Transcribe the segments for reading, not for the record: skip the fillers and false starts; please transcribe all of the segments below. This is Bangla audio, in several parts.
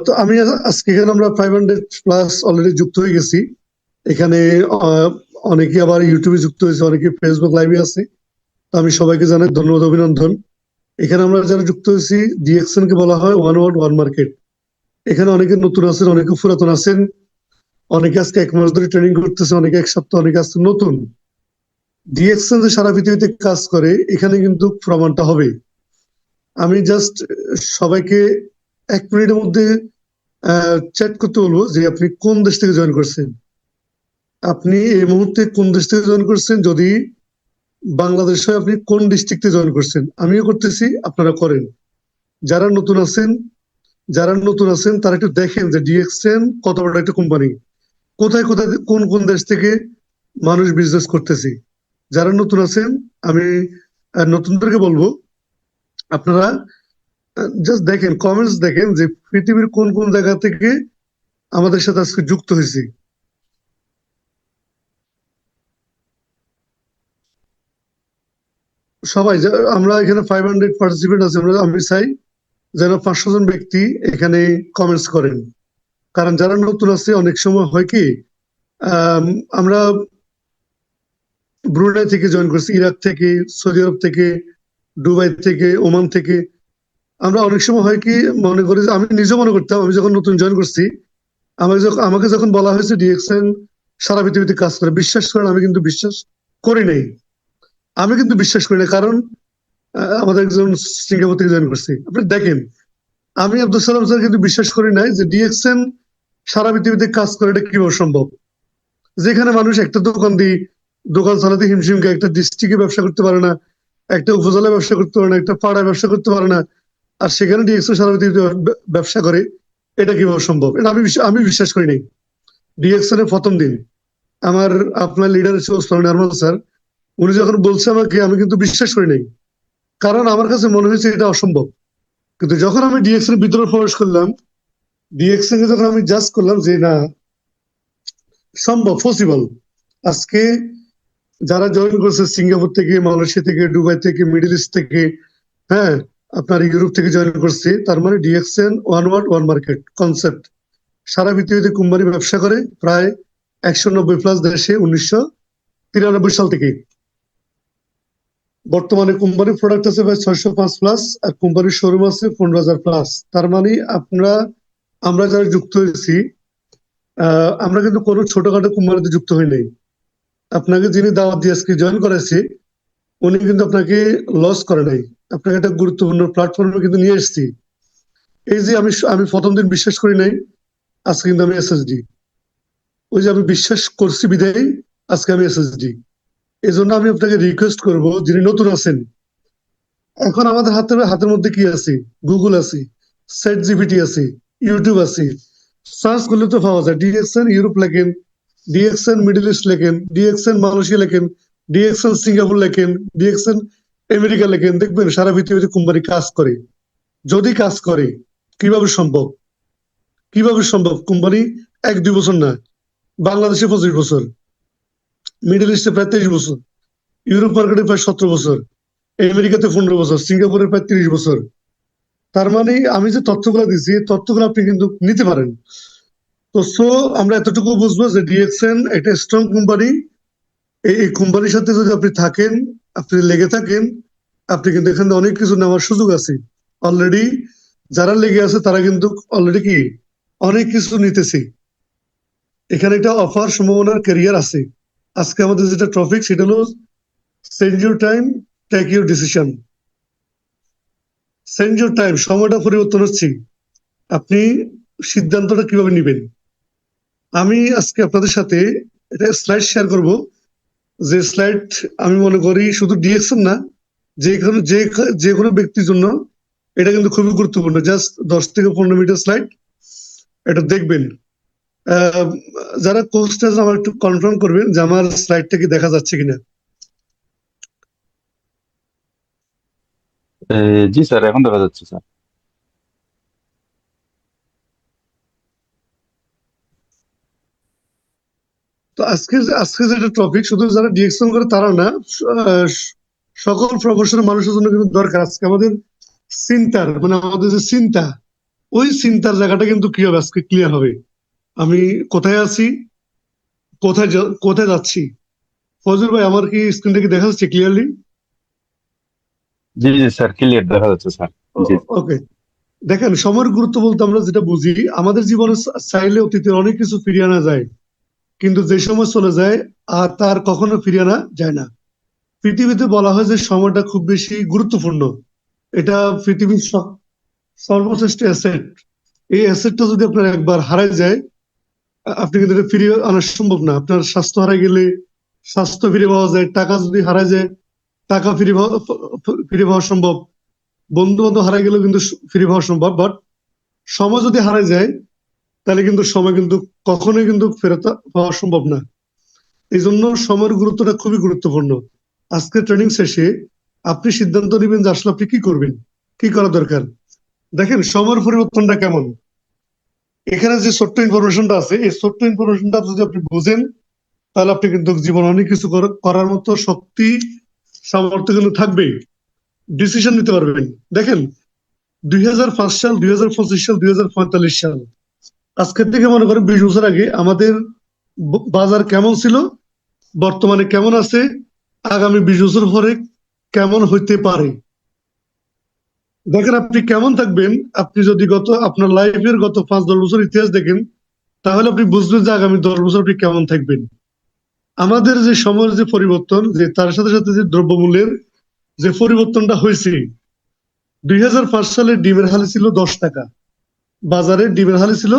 তো আমি আজকে এখানে আমরা 500+ অলরেডি যুক্ত হয়ে গেছি। এখানে অনেকে আবার ইউটিউবে যুক্ত হয়েছে, অনেকে ফেসবুক লাইভে আছে। তো আমি সবাইকে জানাই ধন্যবাদ, অভিনন্দন। এখানে আমরা যারা যুক্ত হয়েছি, ডিএক্সএন কে বলা হয় ওয়ান ওয়ার্ড ওয়ান মার্কেট। এখানে অনেকে নতুন আছেন, অনেকে পুরাতন আছেন, অনেকে আজকে 1 মাস ধরে ট্রেনিং করতেছে, অনেকে 1 সপ্তাহ, অনেকে আজকে নতুন। ডিএক্সএন যে সারা পৃথিবীতে কাজ করে, এখানে কিন্তু প্রমাণটা হবে। আমি জাস্ট সবাইকে 1 মিনিটের মধ্যে চ্যাট করতে বলবো যে আপনি কোন দেশ থেকে জয়েন করছেন, আপনি এই মুহূর্তে কোন দেশ থেকে জয়েন করছেন। যদি বাংলাদেশ হয়, আপনি কোন ডিস্ট্রিক্টে জয়েন করছেন। আমিও করতেছি, আপনারা করেন। যারা নতুন আছেন তারা একটু দেখেন যে ডিএক্সএন কত বড় একটা কোম্পানি, কোথায় কোথায় কোন কোন দেশ থেকে মানুষ বিজনেস করতেছে। যারা নতুন আছেন, আমি নতুনদেরকে বলবো আপনারা জাস্ট দেখেন, কমেন্টস দেখেন যে পৃথিবীর কোন কোন জায়গা থেকে আমাদের সাথে আজকে যুক্ত হয়েছে। সবাই আমরা এখানে 500 পার্টিসিপেন্ট আছে, আমি চাই যেন 500 জন ব্যক্তি এখানে কমেন্টস করেন। কারণ যারা নতুন আছে, অনেক সময় হয় কি, আমরা ব্রুনাই থেকে জয়েন করছি, ইরাক থেকে, সৌদি আরব থেকে, দুবাই থেকে, ওমান থেকে। আমরা অনেক সময় হয় কি মনে করি, আমি নিজে মনে করতাম, আমি যখন নতুন জয়েন করছি, আমাকে যখন বলা হয়েছে ডিএক্সএন সারা পৃথিবীতে কাজ করে, বিশ্বাস করেন আমি কিন্তু বিশ্বাস করি নাই। কারণ আমাদের একজন সিঙ্গাপুর থেকে জয়েন করছি। আপনি দেখেন, আমি আব্দুল সালাম স্যার কিন্তু বিশ্বাস করি নাই যে ডিএক্সএন সারা পৃথিবীতে কাজ করে, এটা কিভাবে সম্ভব। যেখানে মানুষ একটা দোকান চালাতে হিমশিম খায়, একটা ডিস্ট্রিক্টে ব্যবসা করতে পারে না, একটা উপজেলায় ব্যবসা করতে পারে না, একটা পাড়ায় ব্যবসা করতে পারে না, আর সেখানে ডিএক্সএন সারা পৃথিবীতে ব্যবসা করে, এটা কিভাবে সম্ভব। এটা আমি বিশ্বাস করি নাই। ডিএক্সএন এর প্রথম দিন আপনার লিডার ছিল ওসমান আরমান স্যার, উনি যখন বলছে আমাকে, আমি কিন্তু বিশ্বাস করি নাই। কারণ আমার কাছে মনে হয়েছে এটা অসম্ভব। কিন্তু যখন আমি ডিএক্সএন এর ভিতরে প্রবেশ করলাম, ডিএক্সএন কে যখন আমি জাজ করলাম যে না, সম্ভব, পসিবল। আজকে যারা জয়েন করছে সিঙ্গাপুর থেকে, মালয়েশিয়া থেকে, দুবাই থেকে, মিডল ইস্ট থেকে, হ্যাঁ, আপনার ইউরোপ থেকে জয়েন করছে, তার মানে DXN one world one market concept সারা পৃথিবীতে কোম্পানি ব্যবসা করে প্রায় 190+ দেশে 1993 সাল থেকে। বর্তমানে কোম্পানির প্রোডাক্ট আছে প্রায় 605+, আর কোম্পানির শোরুম আছে 15,000+। তার মানে আমরা যারা যুক্ত হয়েছি, আমরা কিন্তু কোনো ছোটখাটো কোম্পানিতে যুক্ত হই নাই। আপনাকে যিনি দাওয়াত দিয়ে আজকে জয়েন করেছে, উনি কিন্তু আপনাকে লস করে নাই, আপনাকে একটা গুরুত্বপূর্ণ প্ল্যাটফর্মে কিন্তু নিয়ে এসেছি। এই যে আমি প্রথম দিন বিশ্বাস করি নাই, আজকে কিন্তু আমি এসএসডি। ওই যে আমি বিশ্বাস করছি বিদায় আজকে আমি এসএসডি। এই জন্য আমি আপনাকে রিকোয়েস্ট করব, যিনি নতুন আছেন, এখন আমাদের হাতের মধ্যে কি আছে? গুগল আছে, চ্যাট জিপিটি আছে, ইউটিউব আছে। সার্চ করলে তো পাওয়া যায়। ডিএক্সএন ইউরোপ লেখেন, ডিএক্সএন মিডল ইস্ট লেখেন, ডিএক্সএন মালয়েশিয়া লেখেন, ডিএক্সএন সিঙ্গাপুর লেখেন, ডিএক্সএন আমেরিকা লেখেন, দেখবেন সারা পৃথিবীতে কোম্পানি কাজ করে। যদি কাজ করে, কিভাবে সম্ভব? কোম্পানি 1-2 বছর না, বাংলাদেশে 25 বছর, মিডল ইস্টে প্রায় 23 বছর, ইউরোপ মার্কেটে প্রায় 17 বছর, আমেরিকাতে 15 বছর, সিঙ্গাপুরে প্রায় 30 বছর। তার মানে আমি যে তথ্যগুলো দিচ্ছি, এই তথ্যগুলো আপনি কিন্তু নিতে পারেন। তো আমরা এতটুকু বুঝবো যে ডিএক্সএন একটা স্ট্রং কোম্পানি। এই কোম্পানির সাথে যদি আপনি থাকেন, আপনি লেগে থাকেন, আপনি কিন্তু এখানে অনেক কিছু নেওয়ার সুযোগ আছে। অলরেডি যারা লেগে আছে তারা কিন্তু অলরেডি কি অনেক কিছু নিতেছে। এখানে একটা অফার সম্ভাবনার ক্যারিয়ার আছে। আজকে আমাদের যেটা টপিক, সেটা হলো change your time, take your decision. Change your time, সময়টা পরিবর্তন হচ্ছে, আপনি সিদ্ধান্তটা কিভাবে নেবেন। আমি আজকে আপনাদের সাথে এটা স্লাইড শেয়ার করব, যে স্লাইড আমি মনে করি শুধু ডিএক্সএন না, যে কোনো ব্যক্তির জন্য এটা কিন্তু খুবই গুরুত্বপূর্ণ। জাস্ট 10 থেকে 15 মিনিটের স্লাইড, এটা দেখবেন। যারা কোর্সটা আমার একটু কনফার্ম করবেন যে আমার স্লাইডটা কি দেখা যাচ্ছে কিনা। জি স্যার, এখন দেখা যাচ্ছে স্যার। তো আজকে যেটা টপিক, শুধু যারা ডিএক্সএন করে তারা না, আহ, সকল প্রফেশনের মানুষের জন্য কিন্তু দরকার। আজকে আমাদের চিন্তার মানে আমাদের যে চিন্তা, ওই চিন্তার জায়গাটা কিন্তু কি হবে আজকে ক্লিয়ার হবে। আমি কোথায় আছি, কোথায় যাচ্ছি। ফজল ভাই, আমার কি স্ক্রিনটা কি দেখা যাচ্ছে ক্লিয়ারলি? জি জি স্যার, ক্লিয়ার দেখা যাচ্ছে স্যার। জি ওকে। দেখেন, সময়ের গুরুত্ব বলতে আমরা যেটা বুঝি, আমাদের জীবনে চাইলে অতীতে অনেক কিছু ফিরিয়ে আনা যায়, কিন্তু যে সময় চলে যায় আর তার কখনো ফিরিয়ে আনা যায় না। পৃথিবীতে বলা হয় যে সময়টা খুব বেশি গুরুত্বপূর্ণ। এটা পৃথিবীর সর্বশ্রেষ্ঠ অ্যাসেট। এই অ্যাসেটটা যদি আপনার একবার হারায় যায়, আপনি কিন্তু এটা ফিরিয়ে আনা সম্ভব না। আপনার স্বাস্থ্য হারায় গেলে স্বাস্থ্য ফিরে পাওয়া যায়, টাকা যদি হারায় যায় টাকা ফিরে পাওয়া সম্ভব, বন্ধু বান্ধব হারায় গেলেও কিন্তু ফিরে পাওয়া সম্ভব। বাট সময় যদি হারায় যায়, তাহলে কিন্তু সময় কিন্তু কখনোই কিন্তু ফেরত পাওয়া সম্ভব না। এই জন্য সময়ের গুরুত্বটা খুবই গুরুত্বপূর্ণ। আজকে ট্রেনিং শেষে আপনি সিদ্ধান্ত নেবেন যে আসলে আপনি কি করবেন, কি করা দরকার। দেখেন, সময়ের পরিবর্তনটা কেমন। এখানে যে ছোট্ট ইনফরমেশনটা আছে, এই ছোট্ট ইনফরমেশনটা যদি আপনি বুঝেন, তাহলে আপনি কিন্তু জীবন অনেক কিছু করার মতো শক্তি, সামর্থ্য কিন্তু থাকবেই। ডিসিশন নিতে পারবেন। দেখেন, 2005 সাল, 2025 সাল, 2045 সাল, আজকের থেকে মনে করেন 20 বছর আগে আমাদের বাজার কেমন ছিল, বর্তমানে কেমন আছে, আগামী 20 বছর পরে কেমন হইতে পারে। দেখেন, আপনি কেমন থাকবেন, আপনি যদি আপনার লাইফের গত 5-10 বছর ইতিহাস দেখেন, তাহলে আপনি বুঝবেন যে আগামী 10 বছর আপনি কেমন থাকবেন। আমাদের যে সময়ের যে পরিবর্তন, যে তার সাথে সাথে যে দ্রব্যমূল্যের যে পরিবর্তনটা হয়েছে। 2005 সালে ডিমের হালি ছিল 10 টাকা, বাজারে ডিমের হালি ছিল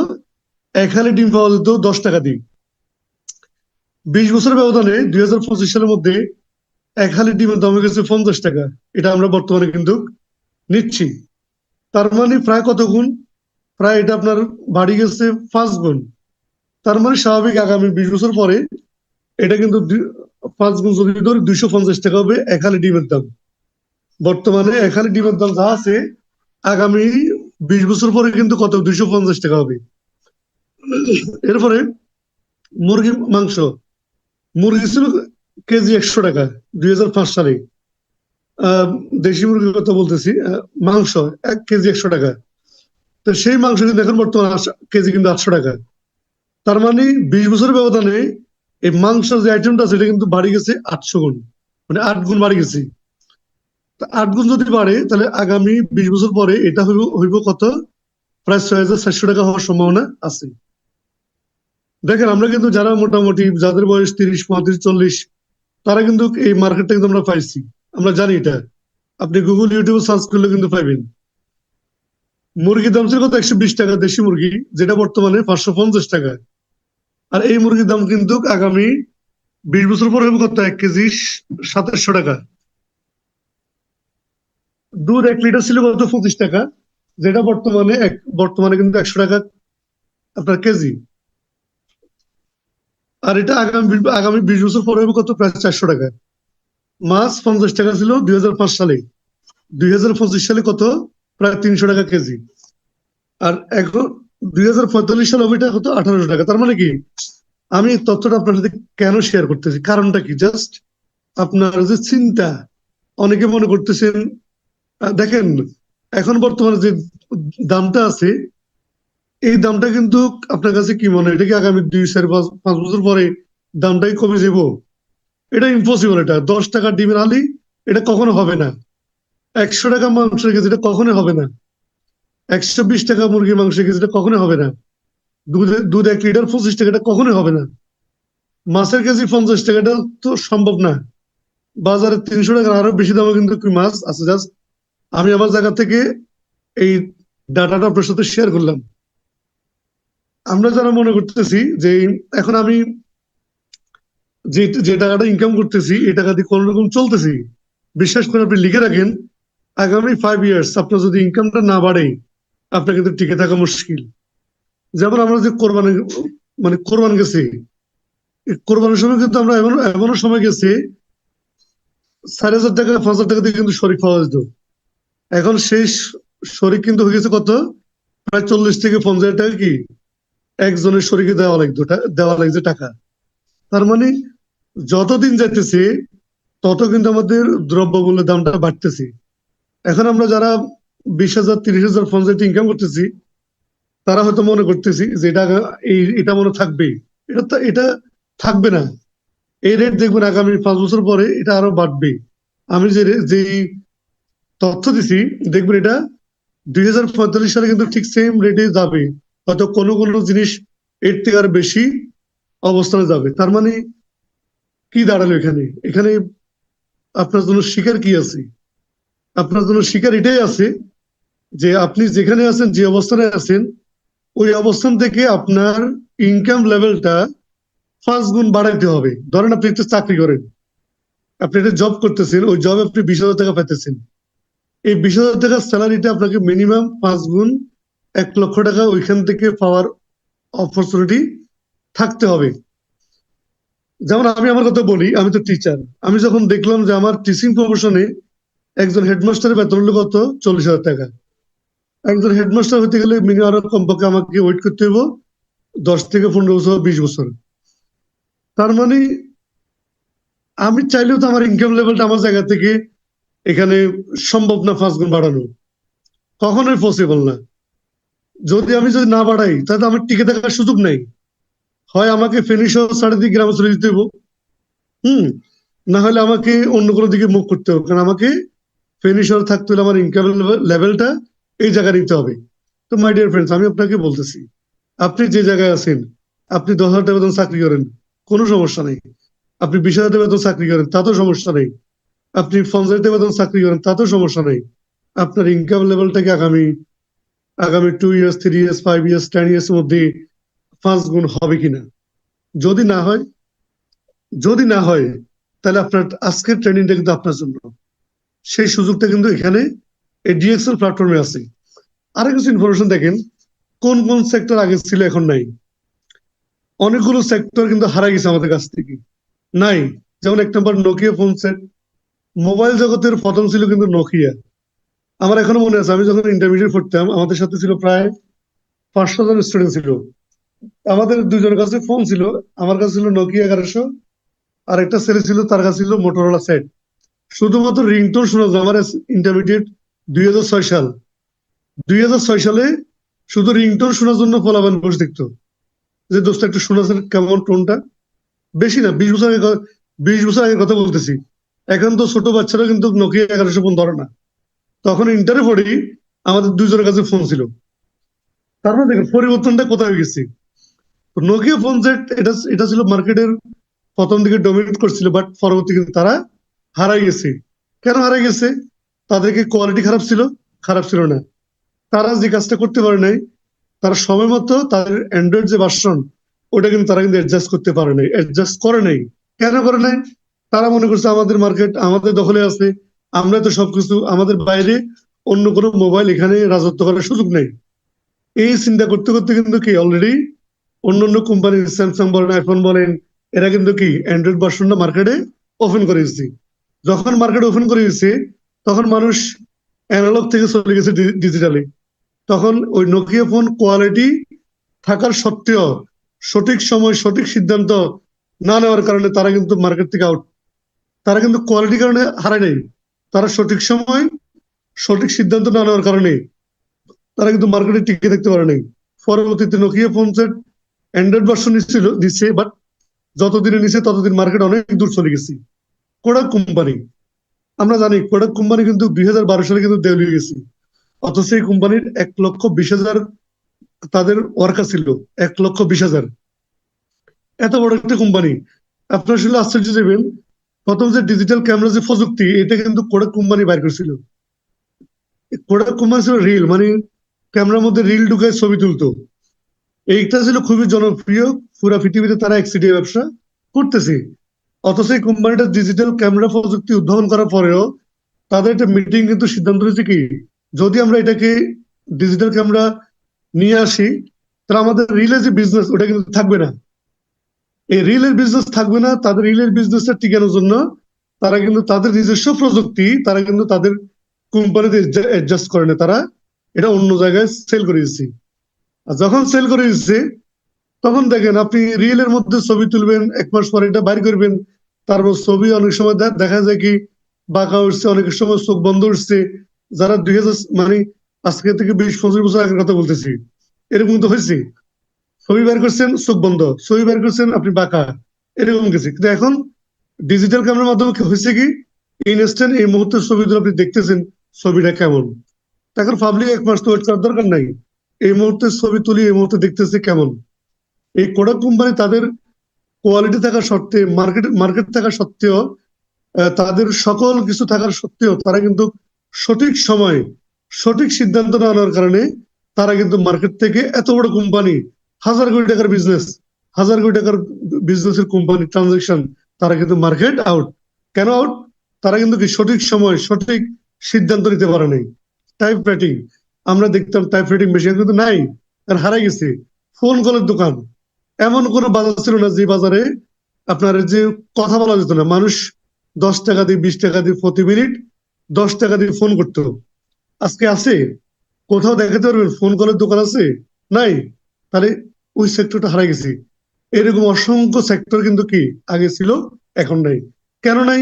1 হালি ডিম পাওয়া যেত 10 টাকা দিয়ে। 20 বছরের ব্যবধানে 2025 সালের মধ্যে 1 হালি ডিমের দাম হয়ে গেছে 50 টাকা। এটা আমরা বর্তমানে কিন্তু নিচ্ছি। তার মানে প্রায় কত গুণ, প্রায় এটা আপনার বাড়ি গেছে 5 গুণ। তার মানে স্বাভাবিক আগামী 20 বছর পরে এটা কিন্তু 5 গুণ যদি ধরে 250 টাকা হবে 1 হালি ডিমের দাম। বর্তমানে 1 হালি ডিমের দাম যা আছে, আগামী 20 বছর পরে কিন্তু কত, 250 টাকা হবে। এরপরে মুরগির মাংস, মুরগি ছিল কেজি 100 টাকা 2005 সালে। দেশি মুরগির কথা বলতেছি। মাংস 1 কেজি 100 টাকা। তো সেই মাংস কিন্তু এখন বর্তমানে কেজি কিন্তু 800 টাকা। তার মানে 20 বছরের ব্যবধানে এই মাংসের যে আইটেমটা আছে, এটা কিন্তু বাড়ি গেছে 800 গুণ, মানে 8 গুণ বাড়ি গেছে। 8 গুণ যদি বাড়ে, তাহলে আগামী 20 বছর পরে এটা হইব কত, প্রায় 6400 টাকা হওয়ার সম্ভাবনা আছে। দেখেন, আমরা কিন্তু যারা মোটামুটি যাদের বয়স 30, 35, 40, তারা কিন্তু এই মার্কেটটা কিন্তু আমরা পাইছি, আমরা জানি এটা। আপনি গুগল, ইউটিউবে সার্চ করলে কিন্তু পাইবেন। মুরগির দাম ছিল কত, 120 টাকা দেশি মুরগি, যেটা বর্তমানে 550 টাকা। আর এই মুরগির দাম কিন্তু আগামী 20 বছর পরে হবে কত, 1 কেজি 2700 টাকা। দুধ 1 লিটার ছিল কত, 25 টাকা, যেটা বর্তমানে কিন্তু 100 টাকা আপনার কেজি। আর এটা আগামী 20 বছর পরে হবে কত, প্রায় 400 টাকা। মাছ 50 টাকা ছিল 2005 সালে, 2025 সালে কত, প্রায় 300 টাকা কেজি। আর এখন 2045 সালে হবে এটা কত, 1800 টাকা। তার মানে কি, আমি এই তথ্যটা আপনার সাথে কেন শেয়ার করতেছি, কারণটা কি, জাস্ট আপনার যে চিন্তা। অনেকে মনে করতেছেন, দেখেন, এখন বর্তমানে যে দামটা আছে, এই দামটা কিন্তু আপনার কাছে কি মনে হয়, এটা কি আগামী 2, 4, 5 বছর পরে দামটাই কমে যাব? এটা ইম্পসিবল। এটা 10 টাকা ডিমের আলি, এটা কখনো হবে না। 100 টাকা মাংসের কেজি, এটা কখনো হবে না। 120 টাকা মুরগির মাংসের কেজি, এটা কখনো হবে না। দুধ 1 লিটার 25 টাকা, এটা কখনোই হবে না। মাছের কেজি 50 টাকা, এটা তো সম্ভব না। বাজারে 300 টাকার আরো বেশি দামে কিন্তু কি মাছ আছে। জাস্ট আমি আমার জায়গা থেকে এই ডাটাটা আপনার সাথে শেয়ার করলাম। আমরা যারা মনে করতেছি যে এখন আমি যে টাকাটা ইনকাম করতেছি, এই টাকা দিয়ে কোন রকম চলতেছি, বিশ্বাস করে আপনি লিখে রাখেন, আগামী 5 ইয়ার্স আপনার যদি ইনকামটা না বাড়ে, আপনার কিন্তু টিকে থাকা মুশকিল। যেমন আমরা যে কোরবান গেছি, এই কোরবানির সময় কিন্তু আমরা এমনও সময় গেছি 4,000 টাকা 5,000 টাকা দিয়ে কিন্তু শরীর পাওয়া যেত। এখন সেই শরীর কিন্তু হয়ে গেছে কত, প্রায় 40 থেকে 50 হাজার টাকা কি একজনের শরীরে দেওয়া লাগছে টাকা। তার মানে যতদিন যাইতেছে তত কিন্তু আমাদের দ্রব্যমূল্যের দামটা বাড়তেছে। এখন আমরা যারা 20,000, 30,000, 50,000 ইনকাম করতেছি, তারা হয়তো মনে করতেছি যে এটা মনে থাকবেই, এটা থাকবে না। এই রেট দেখবেন আগামী 5 বছর পরে এটা আরো বাড়বে। আমি যে তথ্য দিছি, দেখবেন এটা 2045 সালে কিন্তু ঠিক সেম রেটে যাবে, হয়তো কোনো কোনো জিনিস এর থেকে আর বেশি অবস্থানে যাবে। তার মানে কি দাঁড়ালো এখানে? এখানে আপনার জন্য শিকার কি আছে? আপনার জন্য শিকার এটাই আছে যে আপনি যেখানে আছেন, যে অবস্থানে আছেন, ওই অবস্থান থেকে আপনার ইনকাম লেভেলটা 5 গুণ বাড়াইতে হবে। ধরেন আপনি একটা চাকরি করেন, আপনি একটা জব করতেছেন, ওই জবে আপনি 20,000 টাকা পাইতেছেন। এই 20,000 টাকার স্যালারিটা আপনাকে মিনিমাম 5 গুণ 1 লক্ষ টাকা ওইখান থেকে পাওয়ার অপরচুনিটি থাকতে হবে। যেমন আমি আমার কথা বলি, আমি তো টিচার। আমি যখন দেখলাম যে আমার টিচিং প্রফেশনে একজন হেডমাস্টারের বেতন হলো কত, 40,000 টাকা। একজন হেডমাস্টার হতে গেলে মিনিমাম আরো কমপক্ষে আমাকে ওয়েট করতে হবে 10 থেকে 15 বছর, 20 বছর। তার মানে আমি চাইলেও তো আমার ইনকাম লেভেলটা আমার জায়গা থেকে এখানে সম্ভব না 5 গুণ বাড়ানো, কখনোই পসিবল না। যদি না বাড়াই, তাহলে আমার টিকে থাকার সুযোগ নাই। হয় আমাকে ফেনী সহ চারিদিকে গ্রামে চলে যেতে হবো, হুম, না হলে আমাকে অন্য কোনো দিকে মুভ করতে হবে, কারণ আমাকে ফেনী শহরে থাকতে হলে আমার ইনকাম লেভেলটা এই জায়গায় নিতে হবে। তো মাই ডিয়ার ফ্রেন্ডস, আমি আপনাকে বলতেছি, আপনি যে জায়গায় আছেন, আপনি 10,000 টাকা বেতন চাকরি করেন, কোনো সমস্যা নেই। আপনি 20,000 টাকা বেতন চাকরি করেন, তাতেও সমস্যা নেই। আপনি 50,000 টাকা বেতন চাকরি করেন, তাতেও সমস্যা নেই। আপনার ইনকাম লেভেলটাকে আগামী আগামী 2 ইয়ার্স, 3 ইয়ার্স, 5 ইয়ার্স, 10 ইয়ার্স এর মধ্যে 5 গুণ হবে কিনা। যদি না হয়, যদি না হয়, তাহলে আপনার আজকের ট্রেনিংটা কিন্তু আপনার জন্য। সেই সুযোগটা কিন্তু এখানে এই ডিএক্সএল প্ল্যাটফর্মে আছে। আরো কিছু ইনফরমেশন দেখেন, কোন কোন সেক্টর আগে ছিল এখন নাই। অনেকগুলো সেক্টর কিন্তু হারা গেছে আমাদের কাছ থেকে, নাই। যেমন 1 নম্বর নোকিয়া ফোন সেট। মোবাইল জগতের প্রথম ছিল কিন্তু নোকিয়া। আমার এখনো মনে আছে, আমি যখন ইন্টারমিডিয়েট পড়তাম, আমাদের সাথে ছিল প্রায় 500 জন স্টুডেন্ট ছিল। আমাদের দুজনের কাছে ফোন ছিল। আমার কাছে ছিল নোকিয়া 1100, আর একটা ছেলে ছিল, তার কাছে ছিল মোটরোলা সেট। শুধুমাত্র রিংটোন শোনা যায়। আমার ইন্টারমিডিয়েট 2006 সাল। 2006 সালে শুধু রিংটোন শোনার জন্য পোলাপান বসে দেখতো, যে দোস্ত একটু শোনাছেন কেমন টোনটা। বেশি না, 20 বছর আগে, 20 বছর আগের কথা বলতেছি। এখন তো ছোট বাচ্চারা কিন্তু নোকিয়া 1100 ফোন ধরে না। তখন ইন্টারে পড়ি, আমাদের দুজনের কাছে ফোন ছিল। তার মানে দেখেন পরিবর্তনটা কোথায় গেছে। নোকিয়া ফোন সেট, এটা এটা ছিল মার্কেটের প্রথম দিকে ডমিনেট করছিল, বাট পরবর্তী কিন্তু তারা হারাই গেছে। কেন হারাই গেছে? তাদেরকে কোয়ালিটি খারাপ ছিল না। তারা যে কাজটা করতে পারে নাই, তারা সময় মতো তাদের অ্যান্ড্রয়েড যে ভার্সন, ওটা কিন্তু তারা কিন্তু অ্যাডজাস্ট করে নাই। কেন করে নাই? তারা মনে করছে আমাদের মার্কেট আমাদের দখলে আছে, আমরা তো সবকিছু, আমাদের বাইরে অন্য কোনো মোবাইল এখানে রাজত্ব করার সুযোগ নেই। এই চিন্তা করতে করতে কিন্তু কি অলরেডি অন্য কোম্পানি, স্যামসাং বলেন, আইফোন বলেন, এরা কিন্তু কি অ্যান্ড্রয়েড ভার্সনটা মার্কেটে ওপেন করে দিচ্ছে। যখন মার্কেট ওপেন করে দিচ্ছে, তখন মানুষ অ্যানালগ থেকে চলে গেছে ডিজিটালে। তখন ওই নোকিয়া ফোন কোয়ালিটি থাকার সত্ত্বেও সঠিক সময় সঠিক সিদ্ধান্ত না নেওয়ার কারণে তারা কিন্তু মার্কেট থেকে আউট। তারা কিন্তু কোয়ালিটির কারণে হারায় নাই, তারা সঠিক সময় সঠিক সিদ্ধান্ত না নেওয়ার কারণে তারা কিন্তু মার্কেটে টিকে থাকতে পারে নাই। পরবর্তীতে Nokia phone set Android version দিচ্ছে, বাট যতদিনে নিচ্ছে ততদিন মার্কেট অনেক দূর চলে গেছে। কোডাক কোম্পানি, আমরা জানি কোডাক কোম্পানি কিন্তু 2012 সালে কিন্তু দেউলিয়ে গেছে। অথচ এই কোম্পানির 1,20,000 তাদের ওয়ার্কার ছিল, 1,20,000। এত বড় একটা কোম্পানি, আপনার আসলে আশ্চর্য যাবেন। প্রথম যে ডিজিটাল ক্যামেরা যে প্রযুক্তি, এটা কিন্তু কোডাক কোম্পানি বাইর করেছিল। কোডাক কোম্পানি ছিল রিল, মানে ক্যামেরার মধ্যে রিল ঢুকায় ছবি তুলতো। এইটা ছিল খুবই জনপ্রিয়, পুরা পৃথিবীতে তারা একচেটিয়া ব্যবসা করতেছে। অথচ এই কোম্পানিটা ডিজিটাল ক্যামেরা প্রযুক্তি উদ্ভাবন করার পরেও তাদের একটা মিটিং কিন্তু সিদ্ধান্ত হয়েছে কি, যদি আমরা এটাকে ডিজিটাল ক্যামেরা নিয়ে আসি, তাহলে আমাদের রিলের যে বিজনেস, ওটা কিন্তু থাকবে না। এই রিলের বিজনেস থাকবে না, তাদের রিলের বিজনেসটা টিকানোর জন্য তারা কিন্তু তাদের নিজস্ব প্রযুক্তি তারা কিন্তু তাদের কোম্পানিতে অ্যাডজাস্ট করে না, তারা এটা অন্য জায়গায় সেল করে দিচ্ছে। আর যখন সেল করে দিচ্ছে, তখন দেখেন আপনি রিলের মধ্যে ছবি তুলবেন, 1 মাস পরে এটা বাইর করবেন, তারপর ছবি অনেক সময় দেখা যায় কি বাঁকা উঠছে, অনেক সময় চোখ বন্ধ উঠছে। যারা 2000 মানে আজকে থেকে 20-25 বছর আগের কথা বলতেছি, এরকম তো হয়েছে। ছবি বের করছেন চোখ বন্ধ, ছবি বের করছেন আপনি বাঁকা, এরকম কিছু। কিন্তু এখন ডিজিটাল ক্যামেরার মাধ্যমে হয়েছে কি, ইনস্ট্যান্ট এই মুহূর্তে ছবিগুলো আপনি দেখতেছেন ছবিটা কেমন। এখন পাবলিক 1 মাস তো ওয়েট করার দরকার নাই, এই মুহূর্তে ছবি তুলি এই মুহূর্তে দেখতেছে কেমন। এই কোডাক কোম্পানি তাদের কোয়ালিটি থাকা সত্ত্বে, মার্কেট মার্কেট থাকা সত্ত্বেও, তাদের সকল কিছু থাকার সত্ত্বেও তারা কিন্তু সঠিক সময়ে সঠিক সিদ্ধান্ত না নেওয়ার কারণে তারা কিন্তু মার্কেট থেকে এত বড় কোম্পানি, হাজার কোটি টাকার বিজনেস, হাজার কোটি টাকার বিজনেসের কোম্পানি ট্রানজাকশন, তারা কিন্তু মার্কেট আউট। কেন আউট? তারা কিন্তু কি সঠিক সময় সঠিক সিদ্ধান্ত নিতে পারে নাই। টাইপ রাইটিং, আমরা দেখতাম টাইপ রাইটিং মেশিন কিন্তু নাই, আর হারাই গেছে। ফোন কলের দোকান, এমন কোনো বাজার ছিল না যে বাজারে আপনার যে কথা বলা যেত না। মানুষ 10 টাকা দিয়ে 20 টাকা দিয়ে প্রতি মিনিট 10 টাকা দিয়ে ফোন করতো। আজকে আছে? কোথাও দেখাতে পারবেন ফোন কলের দোকান আছে? নাই। তাহলে ওই সেক্টরটা হারাই গেছি। এরকম অসংখ্য সেক্টর কিন্তু কি আগে ছিল, এখন নাই। কেন নাই?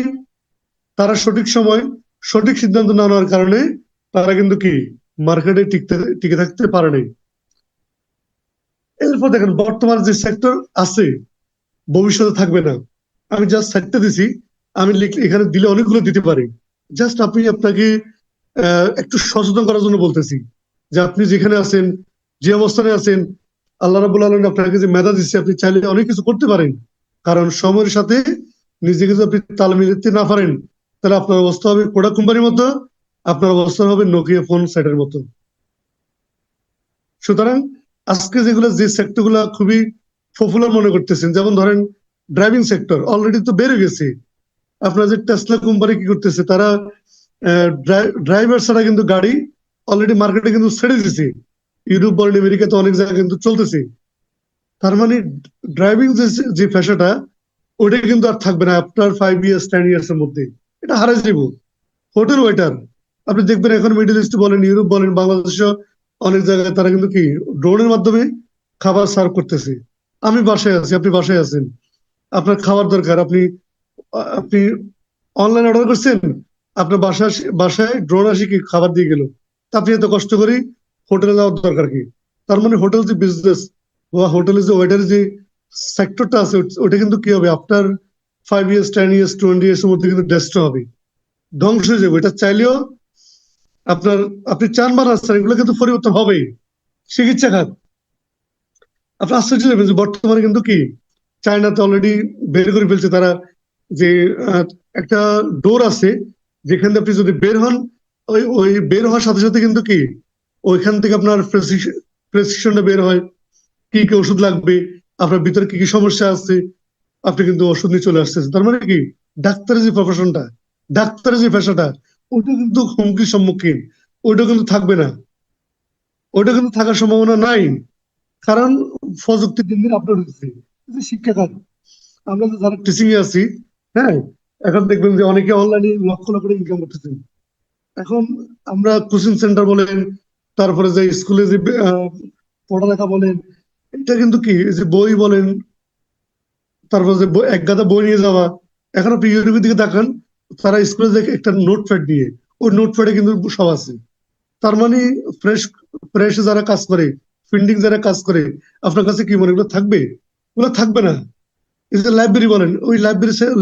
তারা সঠিক সময় সঠিক সিদ্ধান্ত না নেওয়ার কারণে তারা কিন্তু কি মার্কেটে টিকে থাকতে পারে নাই। এরপর দেখেন বর্তমান যে সেক্টর আছে ভবিষ্যতে থাকবে না। আমি জাস্ট সেক্টর দিছি, আমি এখানে দিলে অনেকগুলো দিতে পারি। জাস্ট আপনাকে একটু সচেতন করার জন্য বলতেছি যে আপনি যেখানে আছেন, যে অবস্থানে আছেন, আল্লাহ রাব্বুল আলামিন আপনাকে যে মেধা দিচ্ছে, আপনি চাইলে অনেক কিছু করতে পারেন। কারণ সময়ের সাথে নিজেকে যদি আপনি তাল মিলাতে না পারেন, তাহলে আপনার অবস্থা হবে কোডাক কোম্পানির মতো, আপনার অবস্থা হবে নোকিয়া ফোন সেটের মতো। সুতরাং আজকে যেগুলো যে সেক্টর গুলা খুবই পপুলার মনে করতেছেন, যেমন ধরেন ড্রাইভিং সেক্টর অলরেডি তো বেড়ে গেছে। আপনার যে টেসলা কোম্পানি কি করতেছে, তারা ড্রাইভার ছাড়া কিন্তু গাড়ি অলরেডি মার্কেটে কিন্তু ছেড়ে দিছে। ইউরোপ বলেন, আমেরিকাতে অনেক জায়গায় কিন্তু চলতেছে। তার মানে ড্রাইভিং যে পেশাটা, ওটা কিন্তু আর থাকবে না আফটার 5 ইয়ার্স 10 ইয়ার্স এর মধ্যে, এটা হারাই যাব। হোটেল ওয়েটার, আপনি দেখবেন এখন মিডল ইস্ট বলেন, ইউরোপ বলেন, বাংলাদেশে অনেক জায়গায় তারা কিন্তু কি ড্রোনের মাধ্যমে খাবার সার্ভ করতেছে। আমি বাসায় আছি, আপনি বাসায় আছেন, আপনার খাবার দরকার, আপনি আপনি অনলাইন অর্ডার করছেন, আপনার বাসায় ড্রোন আসি কি খাবার দিয়ে গেল। তা আপনি এত কষ্ট করে হোটেলে যাওয়ার দরকার কি? তার মানে হোটেল যে বিজনেস বা হোটেলের যে ওয়েটার যে সেক্টরটা আছে, ওটা কিন্তু কি হবে আফটার 5 ইয়ার্স 10 ইয়ার্স 20 ইয়ার্স এর মধ্যে কিন্তু ডেস্ট্রয় হবে, ধ্বংস হয়ে যাবে। এটা চাইলেও আপনার, আপনি চান বা না চান, এগুলো কিন্তু পরিবর্তন হবেই। চিকিৎসা খাত, আপনি আশ্চর্য যাবেন যে বর্তমানে কিন্তু কি চায়নাতে অলরেডি বের করে ফেলছে তারা, যে একটা ডোর আছে যেখানে আপনি যদি বের হন, ওই ওই বের হওয়ার সাথে সাথে কিন্তু কি ওইখান থেকে আপনার প্রেসক্রিপশনটা বের হয়, কি কি ওষুধ লাগবে, আপনার ভিতরে কি কি সমস্যা আছে, আপনি কিন্তু ওষুধ নিয়ে চলে আসতেছেন। তার মানে কি ডাক্তারের যে প্রফেশনটা, ডাক্তারের যে পেশাটা, ওটা কিন্তু হুমকির সম্মুখীন। ওইটা কিন্তু থাকবে না, ওইটা কিন্তু থাকার সম্ভাবনা নাই। কারণ প্রযুক্তি দিন দিন আপডেট হচ্ছে। এই যে শিক্ষা খাত, আমরা তো যারা টিচিং এ আছি, হ্যাঁ, এখন দেখবেন যে অনেকে অনলাইনে লক্ষ লক্ষ করে ইনকাম করতেছেন। এখন আমরা কোচিং সেন্টার বলেন, তারপরে যে স্কুলে যে পড়ালেখা বলেন, এটা কিন্তু কি এই যে বই বলেন, তারপরে যে এক গাদা বই নিয়ে যাওয়া। এখন আপনি ইউটিউবের দিকে তাকান, তারা স্কুলে দেখে একটা নোটপ্যাড নিয়ে, ওই নোটপ্যাডে কিন্তু সব আছে। তার মানে ফ্রেশ ফ্রেশ যারা কাজ করে, প্রিন্টিং যারা কাজ করে, আপনার কাছে কি মনে এগুলো থাকবে? ওগুলো থাকবে না। এই যে লাইব্রেরি বলেন, ওই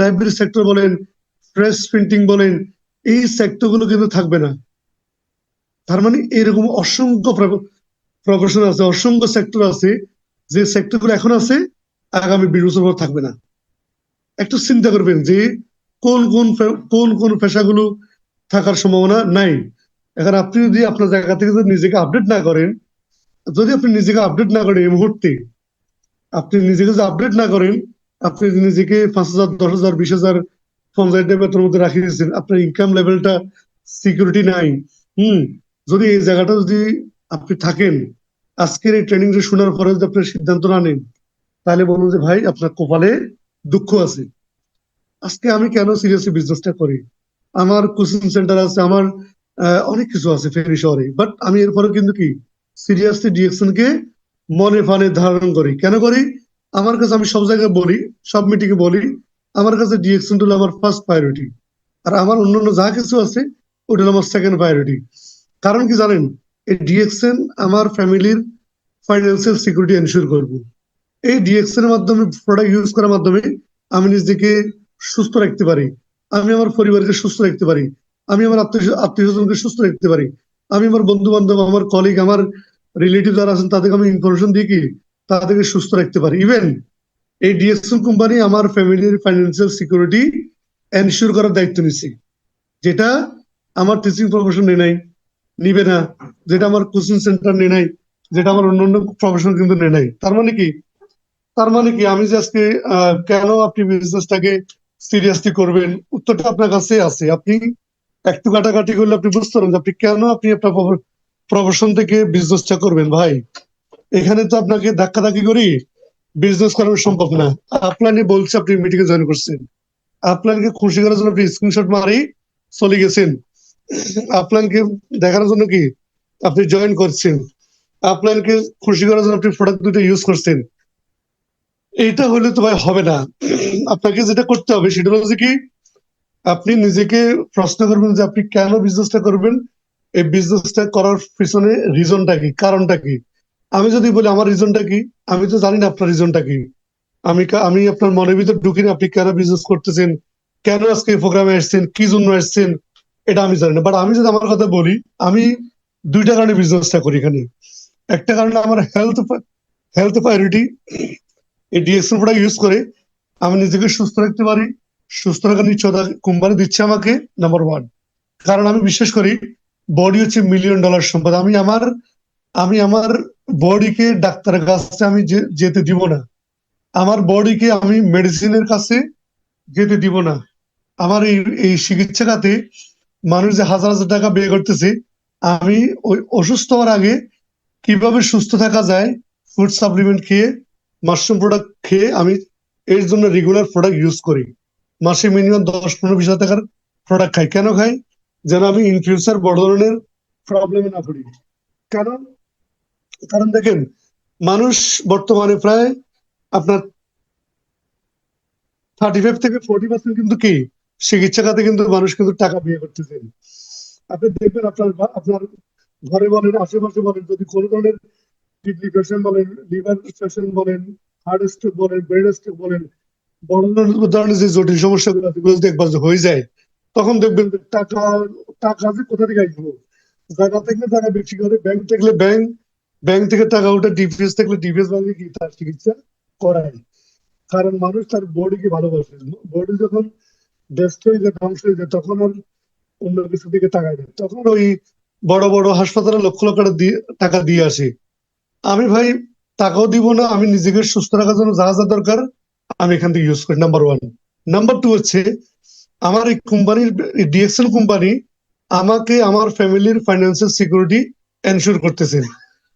লাইব্রেরি সেক্টর বলেন, প্রেস প্রিন্টিং বলেন, এই সেক্টর গুলো কিন্তু থাকবে না। তার মানে এরকম অসংখ্য প্রফেশন আছে, অসংখ্য সেক্টর আছে, যে সেক্টর গুলো এখন আছে আগামী 20 বছর পর থাকবে না। একটু চিন্তা করবেন যে কোন পেশাগুলো থাকার সম্ভাবনা নাই। এখন আপনি যদি আপনার জায়গা থেকে যদি নিজেকে আপডেট না করেন, যদি আপনি নিজেকে আপডেট না করেন এই মুহূর্তে, আপনি নিজেকে যদি আপডেট না করেন, আপনি নিজেকে 5,000 10,000 20,000 50,000 বেতনের মধ্যে রাখিয়ে দিচ্ছেন, আপনার ইনকাম লেভেলটা সিকিউরিটি নাই। হুম, যদি এই জায়গাটা যদি আপনি থাকেন, আজকের এই ট্রেনিংটা শোনার পরে যদি আপনার সিদ্ধান্ত না নেন, তাহলে বলুন যে ভাই আপনার কপালে দুঃখ আছে। আজকে আমি কেন সিরিয়াসলি বিজনেসটা করি, আমার কোচিং সেন্টার আছে, আমার অনেক কিছু আছে ফেনী শহরে, বাট আমি এরপরে কিন্তু কি সিরিয়াসলি ডিএকশন কে মনে প্রাণে ধারণ করি। কেন করি? আমার কাছে, আমি সব জায়গায় বলি, সব মিটিংয়ে বলি, আমার কাছে ডিএকশন হলো আমার ফার্স্ট প্রায়োরিটি। আর আমার অন্যান্য যা কিছু আছে ওটা হলো আমার সেকেন্ড প্রায়োরিটি। কারণ কি জানেন, এই ডিএকশন আমার ফ্যামিলির ফাইন্যান্সিয়াল সিকিউরিটি এনশিওর করব। এই ডিএক্সএন এর মাধ্যমে, প্রোডাক্ট ইউজ করার মাধ্যমে আমি নিজেকে সুস্থ রাখতে পারি, আমি আমার পরিবারকে সুস্থ রাখতে পারি, আমি আমার আত্মীয় স্বজনকে সুস্থ রাখতে পারি, আমি আমার বন্ধু বান্ধব, আমার কলিগ, আমার রিলেটিভ যারা আছেন তাদেরকে আমি ইনফরমেশন দিয়ে কি তাদেরকে সুস্থ রাখতে পারি। ইভেন এই ডিএক্সএন কোম্পানি আমার ফ্যামিলির ফাইন্যান্সিয়াল সিকিউরিটি এনশিওর করার দায়িত্ব নিচ্ছে, যেটা আমার টিচিং প্রফেশন নিবে না, যেটা আমার কোচিং সেন্টার নেই নাই, যেটা আমার অন্যান্য প্রফেশন কিন্তু নেই নাই। তার মানে কি আমি যে আজকে কেন আপনি বিজনেসটাকে সিরিয়াসলি করবেন, উত্তরটা আপনার কাছে আছে। আপনি একটু কাটাকাটি করলে আপনি বুঝতে পারেন যে আপনি কেন আপনার প্রফেশন থেকে বিজনেসটা করবেন। ভাই, এখানে তো আপনাকে ধাক্কাধাক্কি করি বিজনেস করানো সম্ভব না। আপনাকে বলছে আপনি মিটিং এ জয়েন করছেন, আপনাকে খুশি করার জন্য আপনি স্ক্রিনশট মারি চলে গেছেন, আপনাকে দেখানোর জন্য কি আপনি জয়েন করছেন, আপনাকে খুশি করার জন্য আপনি প্রোডাক্ট দুটো ইউজ করছেন। এইটা হলে তো ভাই হবে না। আপনাকে যেটা করতে হবে সেটা হচ্ছে কি, আপনি নিজেকে প্রশ্ন করবেন যে আপনি কেন বিজনেসটা করবেন, এই বিজনেসটা করার পিছনে রিজনটা কি, কারণটা কি। আমি যদি বলি আমার রিজনটা কি, আমি তো জানি না আপনার রিজনটা কি। আমি আপনার মনের ভিতর ঢুকিনি আপনি কেন বিজনেস করতেছেন, কেন আজকে এই প্রোগ্রামে আসছেন, কি জন্য আসছেন, এটা আমি জানি না। বাট আমি যদি আমার কথা বলি, আমি দুইটা কারণে বিজনেসটা করি এখানে। একটা কারণে আমার হেলথ প্রায়োরিটি। এই ডিএক্সএল প্রোডাক্ট ইউজ করে আমি নিজেকে সুস্থ রাখতে পারি, সুস্থ রাখার নিশ্চয়তা কোম্পানি দিচ্ছে আমাকে, নাম্বার ওয়ান। কারণ আমি বিশ্বাস করি বডি হচ্ছে $1,000,000 সম্পদ। আমি আমার বডিকে ডাক্তারের কাছে আমি যেতে দিব না, আমার বডিকে আমি মেডিসিনের কাছে যেতে দিব না। আমার এই চিকিৎসা খাতে মানুষ যে হাজার হাজার টাকা ব্যয় করতেছে, আমি ওই অসুস্থ হওয়ার আগে কিভাবে সুস্থ থাকা যায়, ফুড সাপ্লিমেন্ট খেয়ে, মাশরুম প্রোডাক্ট খেয়ে আমি এর জন্য রেগুলার প্রোডাক্ট ইউজ করি। মাসে মিনিমাম 10-15-20 হাজার টাকার প্রোডাক্ট খাই। কেন খাই? যেন আমি ইন ফিউচার বড় ধরনের প্রবলেমে না পড়ি। কেন? কারণ দেখেন, মানুষ বর্তমানে প্রায় আপনার 35 থেকে 40% কিন্তু কি চিকিৎসা খাতে কিন্তু মানুষ কিন্তু টাকা ব্যয় করতেছেন। আপনি দেখবেন আপনার ঘরে বলেন, আশেপাশে বলেন, যদি কোনো ধরনের কিডনি পেশেন্ট বলেন, লিভার পেশেন্ট বলেন, হার্ট স্ট্রোক বলেন, ব্রেন স্ট্রোক বলেন, বড় ধরনের যে জটিল সমস্যাগুলো আছে এগুলো যদি একবার হয়ে যায়, তখন দেখবেন যে টাকা যে কোথা থেকে আসবো। জায়গা থাকলে জায়গা বিক্রি করে, ব্যাংক থাকলে ব্যাংক থেকে টাকা উঠে, ডিপিএস থাকলে ডিপিএস ব্যাংকে কি তার চিকিৎসা করায়। কারণ মানুষ তার বডিকে ভালোবাসে। বডি যখন ব্যস্ত হয়ে যায়, ধ্বংস হয়ে যায়, তখন আর অন্য কিছুর দিকে তাকায় না, তখন ওই বড় বড় হাসপাতালে লক্ষ লক্ষ টাকা দিয়ে আসে। আমি ভাই টাকাও দিব না, আমি নিজেকে সুস্থ রাখার জন্য যা যা দরকার আমি এখান থেকে ইউজ করি, নাম্বার ওয়ান। নাম্বার টু হচ্ছে, আমার এই কোম্পানির ডিএক্সএল কোম্পানি আমাকে আমার ফ্যামিলির ফাইন্যান্সিয়াল সিকিউরিটি এনশিওর করতেছেন।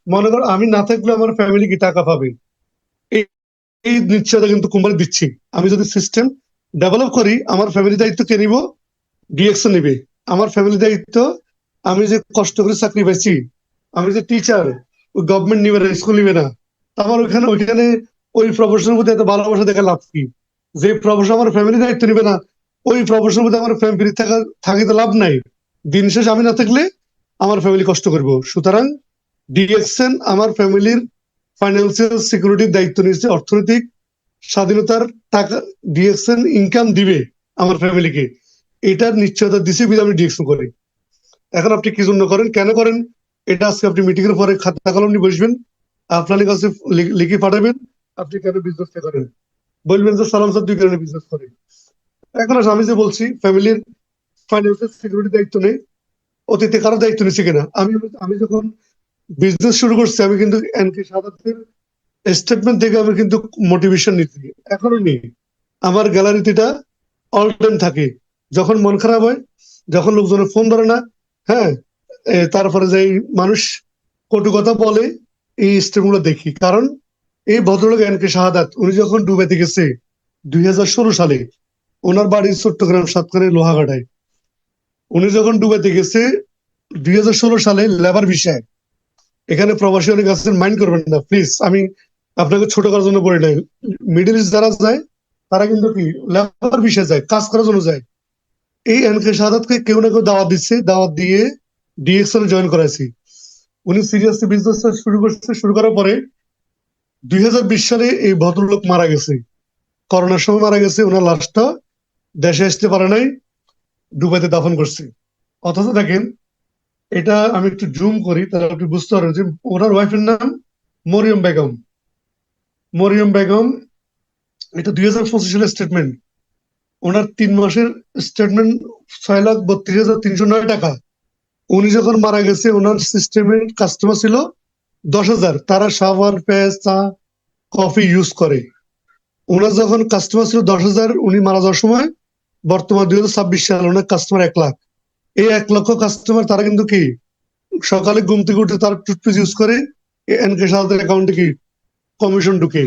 মনে করো আমি না থাকলে আমার ফ্যামিলি কি টাকা পাবে, এই এই নিশ্চয়তা কিন্তু কোম্পানি দিচ্ছি। আমি যদি সিস্টেম ডেভেলপ করি, আমার ফ্যামিলি দায়িত্ব কে নিব? ডিএক্সএল নিবে। আমার ফ্যামিলি দায়িত্ব, আমি যে কষ্ট করে চাকরি পাইছি, আমি যে টিচার, ওই গভর্নমেন্ট নিবে না, স্কুল নিবে না। আমার ওইখানে ওই প্রফেশনের প্রতি এত ভালোবাসা দেখা লাভ কি? যে প্রফেশন আমার ফ্যামিলি দায়িত্ব নিবে না, ওই প্রফেশনের প্রতি আমার ফ্যামিলি থাকিতে লাভ নাই। দিন শেষে আমি না থাকলে আমার ফ্যামিলি কষ্ট করবো। সুতরাং ডিএক্সএন আমার ফ্যামিলির ফাইন্যান্সিয়াল সিকিউরিটির দায়িত্ব নিয়েছে, অর্থনৈতিক স্বাধীনতার টাকা ডিএক্সএন ইনকাম দিবে আমার ফ্যামিলিকে, এটার নিশ্চয়তা দিছে বিধে আমি ডিএক্সএন করি। এখন আপনি কি জন্য করেন, কেন করেন, এটা আজকে আপনি মিটিং এর পরে খাতা কলম নিয়ে বসবেন, আপনার কাছে লিখে পাঠাবেন আপনি কেন বিজনেসটা করেন। বলবেন যে সালাম স্যার 2 কারণে বিজনেস করেন। এখন আমি যে বলছি ফ্যামিলির ফাইন্যান্সিয়াল সিকিউরিটি দায়িত্ব নেই, অতীতে কারো দায়িত্ব নিচ্ছে কিনা। আমি যখন বিজনেস শুরু করছি, আমি কিন্তু এনকে সাদাতের স্টেটমেন্ট থেকে আমি কিন্তু মোটিভেশন নিচ্ছি, এখনো নেই। আমার গ্যালারিটা অল টাইম থাকে। যখন মন খারাপ হয়, যখন লোকজনের ফোন ধরে না, হ্যাঁ, তারপরে যে মানুষ কটু কথা বলে, এই স্টেপগুলো দেখি। কারণ এই ভদ্রলোক এনকে শাহাদাত, উনি যখন ডুবাইতে গেছে 2016 সালে, ওনার বাড়ি চট্টগ্রাম সাতক্ষীরার লোহাগাড়ায়। উনি যখন ডুবাইতে গেছে 2016 সালে লেবার বিষয়, এখানে প্রবাসী অনেক আছেন, মাইন্ড করবেন না প্লিজ, আমি আপনাকে ছোট করার জন্য বলি নাই। মিডল ইস্ট যারা যায় তারা কিন্তু কি লেবার বিষয়ে যায়, কাজ করার জন্য যায়। এই এনকে শাহাদাতকে কেউ না কেউ দাওয়াত দিচ্ছে, দাওয়াত দিয়ে ডিএক্সএল জয়েন করাইছি। উনি সিরিয়াসলি বিজনেস শুরু করার পরে 2020 সালে এই ভদ্রলোক মারা গেছে, করোনার সময় মারা গেছে। ওনার লাশটা দেশে আসতে পারে নাই, দুবাইতে দাফন করছে। অথচ দেখেন, এটা আমি একটু জুম করি তাহলে আপনি বুঝতে পারবেন যে ওনার ওয়াইফের নাম মরিয়ম বেগম। মরিয়ম বেগম, এটা 2025 সালের স্টেটমেন্ট। ওনার 3 মাসের স্টেটমেন্ট 6,32,309 টাকা। উনি যখন মারা গেছে ওনার সিস্টেমের কাস্টমার ছিল 10,000। তারা সাবান, পেঁয়াজ, চা, কফি ইউজ করে। ওনার যখন কাস্টমার ছিল 10,000, উনি মারা যাওয়ার সময় বর্তমান 2026 সাল ওনার কাস্টমার 1 লাখ। এই 1 লক্ষ কাস্টমার তারা কিন্তু কি সকালে ঘুম থেকে উঠে তারা টুথপেস্ট ইউজ করে, এনকে সাহায্যের অ্যাকাউন্টে কি কমিশন ঢুকে।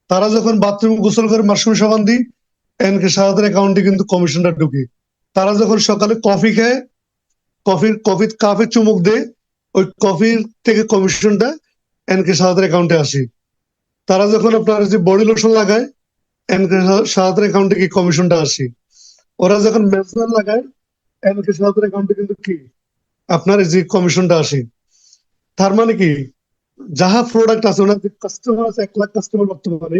তারা যখন বাথরুম গোসল করে মাশরুম সাবান দিই, এনকে সাহায্যের অ্যাকাউন্টে কিন্তু কমিশনটা ঢুকে। তারা যখন সকালে কফি খায়, কফির কাপে চুমুক দেয়, ওই কফির থেকে কমিশনটা এনকে সাহায্যের অ্যাকাউন্টে আসে। তারা যখন আপনার যে বডি লোশন লাগায়, এনকে সাহায্যের অ্যাকাউন্টে কি কমিশনটা আসে। ওরা যখন মেসওয়ার লাগায়, এনকে সাহায্যের অ্যাকাউন্টে কিন্তু কি আপনার এই যে কমিশনটা আসে। তার মানে কি, যাহা প্রোডাক্ট আছে, ওনার যে কাস্টমার আছে 1 লাখ কাস্টমার বর্তমানে,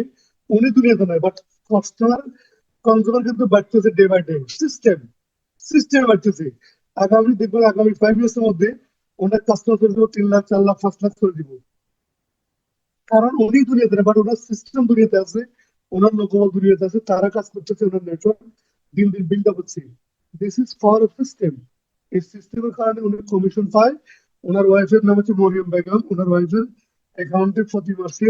উনি দুনিয়াতে নয়, বাট কাস্টমার কনজিউমার কিন্তু বাড়তেছে ডে বাই ডে। সিস্টেম বাড়তেছে। আগামী দেখবেন আগামী 5 ইয়ার্স এর মধ্যে ওনার কাস্টমার করে দিব 3 লাখ, 4 লাখ, 5 লাখ করে দিব। কারণ উনি দুনিয়াতে না, বাট ওনার সিস্টেম দুনিয়াতে আছে, ওনার লোকবল দুনিয়াতে আছে, তারা কাজ করতেছে, ওনার নেটওয়ার্ক দিন দিন বিল্ড আপ হচ্ছে। This is for system. এই সিস্টেমের কারণে উনি কমিশন পায়। ওনার ওয়াইফের নাম হচ্ছে মরিয়ম বেগম। ওনার ওয়াইফের অ্যাকাউন্টে প্রতি মাসে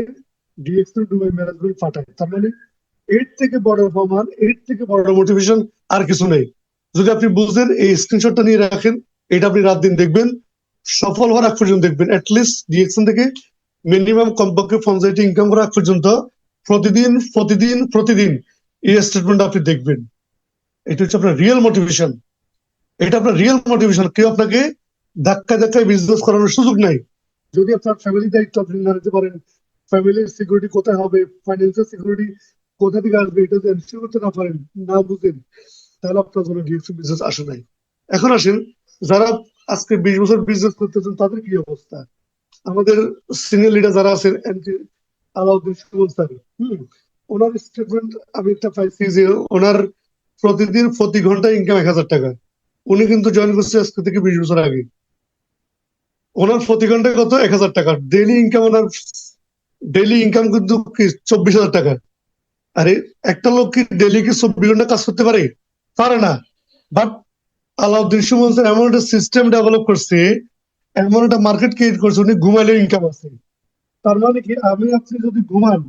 ডিএক্সএল দুবাই ম্যানেজমেন্ট পাঠায়। তার মানে এর থেকে বড় প্রমাণ, এর থেকে বড় মোটিভেশন আর কিছু নেই। যদি আপনি বুঝেন, এই স্ক্রিনশটটা নিয়ে রাখেন, এটা আপনি রাত দিন দেখবেন, সফল হওয়ার আগ পর্যন্ত দেখবেন। অ্যাটলিস্ট ডিএক্সএল থেকে মিনিমাম কমপক্ষে পঞ্চায়েত ইনকাম করার আগ পর্যন্ত প্রতিদিন প্রতিদিন প্রতিদিন এই স্টেটমেন্ট আপনি দেখবেন। এটা হচ্ছে আপনার রিয়েল মোটিভেশন। এটা আপনার রিয়েল মোটিভেশন। কেউ আপনাকে ধাক্কায় বিজনেস করানোর সুযোগ নাই। যদি আপনার ফ্যামিলি দায়িত্ব আপনি না নিতে পারেন, ফ্যামিলির সিকিউরিটি কোথায় হবে, ফাইন্যান্সিয়াল সিকিউরিটি কোথা থেকে আসবে, এটা যদি এনশিওর করতে না পারেন, না বুঝেন, তাহলে আপনার জন্য ডিএক্সএল বিজনেস আসে নাই। এখন আসেন, যারা আজকে 20 বছর বিজনেস করতেছেন তাদের কি অবস্থা। আমাদের সিনিয়র লিডার যারা আছেন, আলাউদ্দিন সুমন স্যার, ওনার স্টেটমেন্ট আমি একটা পাইছি যে ওনার প্রতিদিন প্রতি ঘন্টায় ইনকাম 1,000 টাকা। উনি কিন্তু জয়েন করছে আজকে থেকে 20 বছর আগে। ওনার প্রতি ঘন্টায় কত? 1,000 টাকা ডেইলি ইনকাম। ওনার ডেইলি ইনকাম কিন্তু কি 24,000 টাকা। আরে একটা লোক কি ডেইলি কি 24 ঘন্টা কাজ করতে পারে? পারে না। বাট আলাউদ্দিন সুমন স্যার এমন একটা সিস্টেম ডেভেলপ করছে, এমন একটা মার্কেট ক্রিয়েট করছে, উনি ঘুমাইলেও ইনকাম আছে। তার মানে কি, আপনি যদি ঘুমান,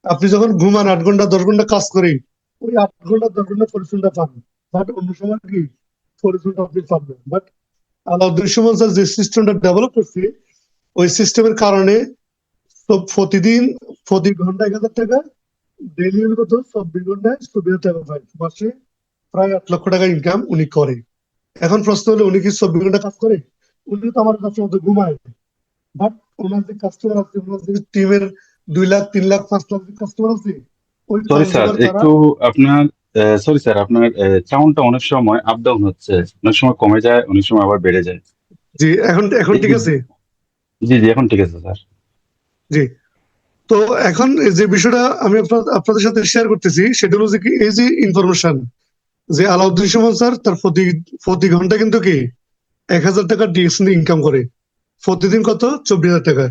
আপনি যখন ঘুমান 8 ঘন্টা 10 ঘন্টা কাজ করি, ওই 8 ঘন্টা 10 ঘন্টা পরিশ্রমটা পান। বাট অন্য সময় কি পরিশ্রমটা আপনি পাবেন। বাট আলাউদ্দিন সুমন স্যার যে সিস্টেমটা ডেভেলপ করছে, ওই সিস্টেমের কারণে প্রতিদিন প্রতি ঘন্টা 1,000 টাকা, ডেইলি কত 24 ঘন্টায় 24,000 টাকা পায়। মাসে প্রায় 8 লক্ষ টাকা ইনকাম উনি করে। এখন প্রশ্ন হলো, উনি কি 24 ঘন্টা কাজ করে? উনি তো আমার কাছে মতো ঘুমায়। বাট ওনার যে কাস্টমার আছে, ওনার যে টিমের 2 লাখ, 3 লাখ, 5 লাখ কাস্টমার আছে, ওই সরি স্যার, কনজিউমার তারা। একটু আপনার সরি স্যার, আপনার সাউন্ডটা অনেক সময় আপ ডাউন হচ্ছে, অনেক সময় কমে যায়, অনেক সময় আবার বেড়ে যায়। জি, এখন ঠিক আছে। জি জি, এখন ঠিক আছে স্যার। জি, তো এখন যে বিষয়টা আমি আপনাদের সাথে শেয়ার করতেছি, সেটা হলো যে কি, এই যে ইনফরমেশন যে আলাউদ্দিন সুমন স্যার তার প্রতি ঘন্টা কিন্তু কি 1,000 টাকা ডিএক্সএল ইনকাম করে। প্রতিদিন কত? 24,000 টাকা।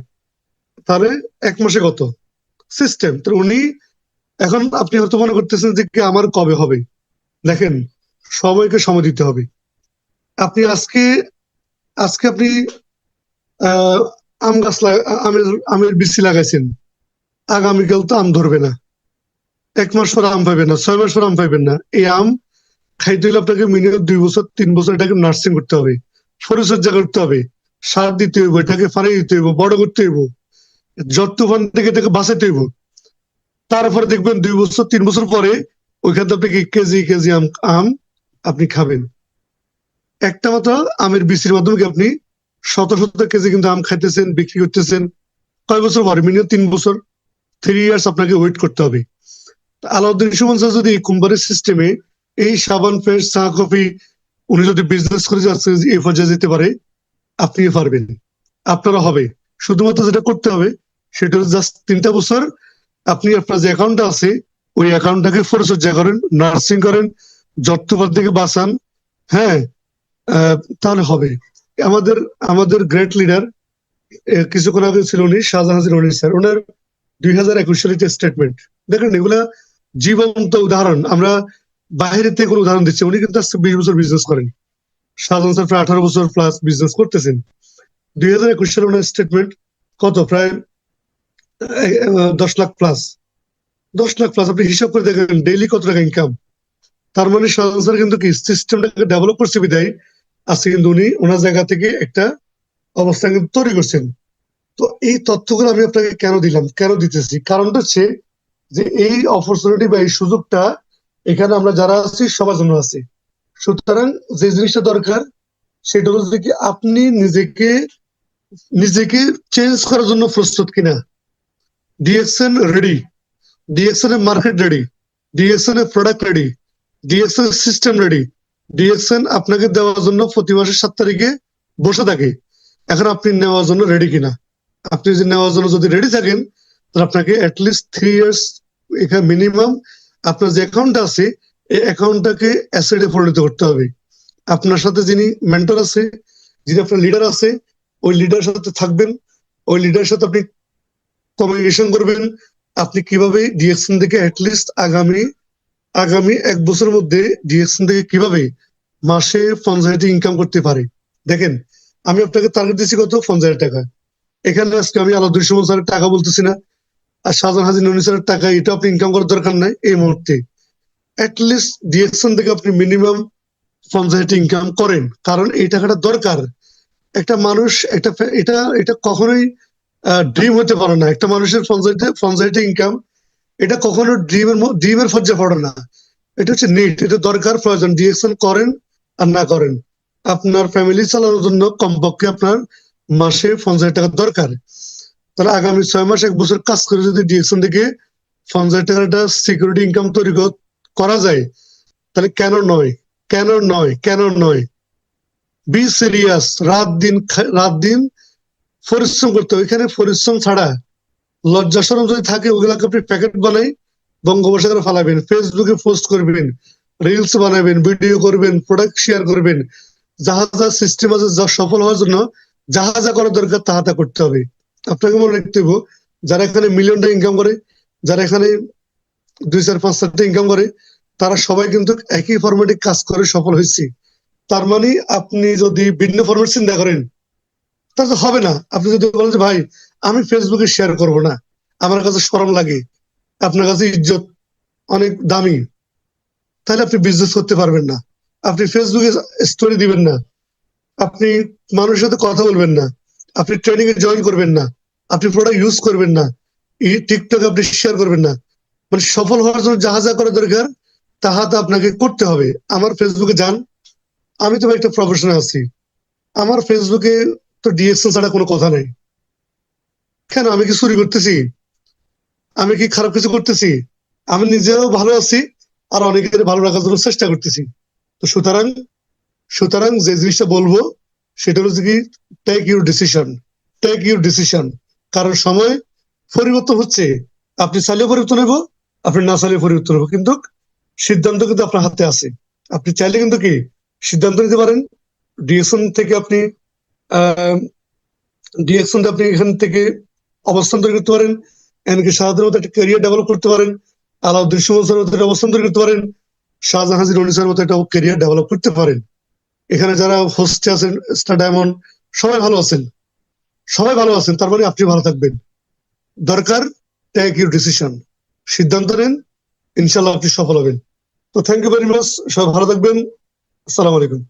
তাহলে 1 মাসে কত? সিস্টেম তো উনি। এখন আপনি হয়তো মনে করতেছেন যে কি আমার কবে হবে। দেখেন, সময়কে সময় দিতে হবে। আপনি আজকে আজকে আপনি আহ আম গাছ আমের বিচি লাগাইছেন, আগামীকাল তো আম ধরবে না, 1 মাস পর আম পাইবেন না, 6 মাস পর আম পাইবেন না। এই আম খাইতে হলে আপনাকে মিনিমাম 2 বছর 3 বছর এটাকে নার্সিং করতে হবে, পরিচর্যা করতে হবে, সার দিতে হইব, এটাকে পানি দিতে হইব, বড় করতে হইব, জ্বর তুফান থেকে এটাকে বাঁচাতে হইব। তারপরে দেখবেন 2 বছর 3 বছর পরে ওইখান থেকে আপনি কেজি কেজি আম আপনি খাবেন। একটা মাত্র আমের বিচির মাধ্যমে কি আপনি শত শত কেজি কিন্তু আম খাইতেছেন, বিক্রি করতেছেন। কয় বছর পরে? মিনিমাম 3 বছর, 3 ইয়ার্স আপনাকে ওয়েট করতে হবে। আলাউদ্দিন সুমন স্যার যদি কোম্পানির সিস্টেমে এই সাবান, পেস্ট, চা, কফি উনি যদি বিজনেস করে যাচ্ছে, এই পর্যায়ে যেতে পারে, আপনিও পারবেন। আপনারা হবে। শুধুমাত্র যেটা করতে হবে সেটা হচ্ছে জাস্ট 3টা বছর আপনি আপনার যে অ্যাকাউন্টটা আছে ওই অ্যাকাউন্টটাকে পরিচর্যা করেন, নার্সিং করেন, যত্রপাত থেকে বাঁচান, হ্যাঁ, তাহলে হবে। আমাদের আমাদের গ্রেট লিডার কিছুক্ষণ আগে ছিল উনি শাহজাহান স্যার, ওনার 2021 সালের স্টেটমেন্ট দেখেন, এগুলা জীবন্ত উদাহরণ। আমরা বাইরে থেকে কোনো উদাহরণ দিচ্ছি, উনি কিন্তু আজকে 20 বছর বিজনেস করেন। শাহজাহান স্যার প্রায় 18 বছর প্লাস বিজনেস করতেছেন। 2021 সালে ওনার স্টেটমেন্ট কত, প্রায় 10 লাখ প্লাস। 10 লাখ প্লাস আপনি হিসাব করে দেখেন ডেইলি কত টাকা ইনকাম। তার মানে শাহজাহান স্যার কিন্তু কি সিস্টেমটাকে ডেভেলপ করছে বিদায় আজকে কিন্তু উনি ওনার জায়গা থেকে একটা অবস্থান কিন্তু তৈরি করছেন। তো এই তথ্যগুলো আমি আপনাকে কেন দিলাম, কেন দিতেছি, কারণটা হচ্ছে যে এই অপরচুনিটি বা এই সুযোগটা এখানে আমরা যারা আছি সবার জন্য আছে। সুতরাং যে জিনিসটা দরকার সেটা হচ্ছে কি আপনি নিজেকে নিজেকে চেঞ্জ করার জন্য প্রস্তুত কিনা। ডিএক্সএন রেডি, ডিএক্সএন এর মার্কেট রেডি, ডিএক্সএন এর প্রোডাক্ট রেডি, ডিএক্সএন এর সিস্টেম রেডি। ডিএক্সএন আপনাকে দেওয়ার জন্য প্রতি মাসের 7 তারিখে বসে থাকে। এখন আপনি নেওয়ার জন্য রেডি কিনা। আপনি যদি নেওয়ার জন্য যদি রেডি থাকেন তাহলে আপনাকে অ্যাটলিস্ট 3 ইয়ার্স এখানে মিনিমাম আপনার যে অ্যাকাউন্ট আছে এই অ্যাকাউন্টটাকে অ্যাসেটে পরিণত করতে হবে। আপনার সাথে যিনি মেন্টর আছে, যিনি আপনার লিডার আছে, ওই লিডারের সাথে থাকবেন, ওই লিডারের সাথে আপনি কমিউনিকেশন করবেন। আপনি কিভাবে ডিএক্সএন থেকে অ্যাটলিস্ট আগামী আগামী 1 বছরের মধ্যে ডিএক্সএন থেকে কিভাবে মাসে 50,000 ইনকাম করতে পারে। দেখেন, আমি আপনাকে টার্গেট দিচ্ছি কত, 50,000 টাকা। এখানে আজকে আমি আলাদুজ্জামান স্যারের টাকা বলতেছি না, আর শাহজাহান হাজি ননি স্যারের টাকা, এটা আপনি ইনকাম করার দরকার নাই এই মুহূর্তে। অ্যাটলিস্ট ডিএক্সএন থেকে আপনি মিনিমাম 50,000 ইনকাম করেন, কারণ এই টাকাটা দরকার। একটা মানুষ এটা এটা এটা কখনোই ড্রিম হতে পারে না। একটা মানুষের 50,000 ইনকাম এটা কখনো ড্রিমের পর্যায়ে পড়ে না। এটা হচ্ছে নিড, এটা দরকার, প্রয়োজন। ডিএক্সএন করেন আর না করেন, আপনার ফ্যামিলি চালানোর জন্য কমপক্ষে আপনার মাসে 50,000 টাকা দরকার। তাহলে আগামী 6 মাস 1 বছর কাজ করে যদি ডিএক্সএন থেকে 50,000 টাকার একটা সিকিউরিটি ইনকাম তৈরি করা যায়, তাহলে কেন নয়, কেন নয়, কেন নয়। বি সিরিয়াস, রাত দিন পরিশ্রম করতে হবে। এখানে পরিশ্রম ছাড়া লজ্জা শরম যদি থাকে ওগুলাকে আপনি প্যাকেট বানাই বঙ্গোপসাগরে ফালাবেন, ফেসবুকে পোস্ট করবেন, রিলস বানাবেন, ভিডিও করবেন, প্রোডাক্ট শেয়ার করবেন। যাহা যা সিস্টেম আছে, যা সফল হওয়ার জন্য যাহা যা করা দরকার তাহা তা করতে হবে। আপনাকে মনে রাখতে হবে, যারা এখানে মিলিয়ন টাকা ইনকাম করে, যারা এখানে 2, 4, 5 লাখ টাকা ইনকাম করে, তারা সবাই কিন্তু একই ফরম্যাটে কাজ করে সফল হয়েছে। তার মানে আপনি যদি ভিন্ন ফরম্যাট চিন্তা করেন তাহলে তো হবে না। আপনি যদি বলেন যে ভাই আমি ফেসবুকে শেয়ার করব না, আমার কাছে শরম লাগে, আপনার কাছে ইজ্জত অনেক দামি, তাহলে আপনি বিজনেস করতে পারবেন না। আপনি ফেসবুকে স্টোরি দিবেন না, আপনি মানুষের সাথে কথা বলবেন না, আপনি ট্রেনিং এ জয়েন করবেন না, আপনি প্রোডাক্ট ইউজ করবেন না, টিকটকে আপনি শেয়ার করবেন না। মানে সফল হওয়ার জন্য যাহা যা করা দরকার তাহা তো আপনাকে করতে হবে। আমার ফেসবুকে যান, আমি তো একটা প্রফেশনে আছি, আমার ফেসবুকে তো ডিএক্সএল ছাড়া কোনো কথা নেই। কেন, আমি কি চুরি করতেছি? আমি কি খারাপ কিছু করতেছি? আমি নিজেও ভালো আছি আর অনেকের ভালো রাখার জন্য চেষ্টা করতেছি। তো সুতরাং সুতরাং যে জিনিসটা বলবো সেটা হচ্ছে কি, take your decision, take your decision. কারণ সময় পরিবর্তন হচ্ছে, আপনি চাইলে পরিবর্তন হবো, আপনি না চাইলে পরিবর্তন হবো, কিন্তু সিদ্ধান্ত কিন্তু আপনার হাতে আছে। আপনি চাইলে কিন্তু কি সিদ্ধান্ত নিতে পারেন। ডিএক্সএন থেকে আপনি ডিএক্সএন আপনি এখান থেকে অবস্থান তৈরি করতে পারেন, এমনকি শাহাদের মতো একটা ক্যারিয়ার ডেভেলপ করতে পারেন, আলাউদ্দিন সুমনের মতো একটা অবস্থান তৈরি করতে পারেন, শাহজাহান হাজির রনিসের মতো একটা ক্যারিয়ার ডেভেলপ করতে পারেন। এখানে যারা হোস্টে আছেন, স্টার ডায়মন্ড, সবাই ভালো আছেন, সবাই ভালো আছেন, তার মানে আপনি ভালো থাকবেন। দরকার টেক ইউর ডিসিশন, সিদ্ধান্ত নেন, ইনশাল্লাহ আপনি সফল হবেন। তো থ্যাংক ইউ ভেরি মাচ, সবাই ভালো থাকবেন। আসসালামু আলাইকুম।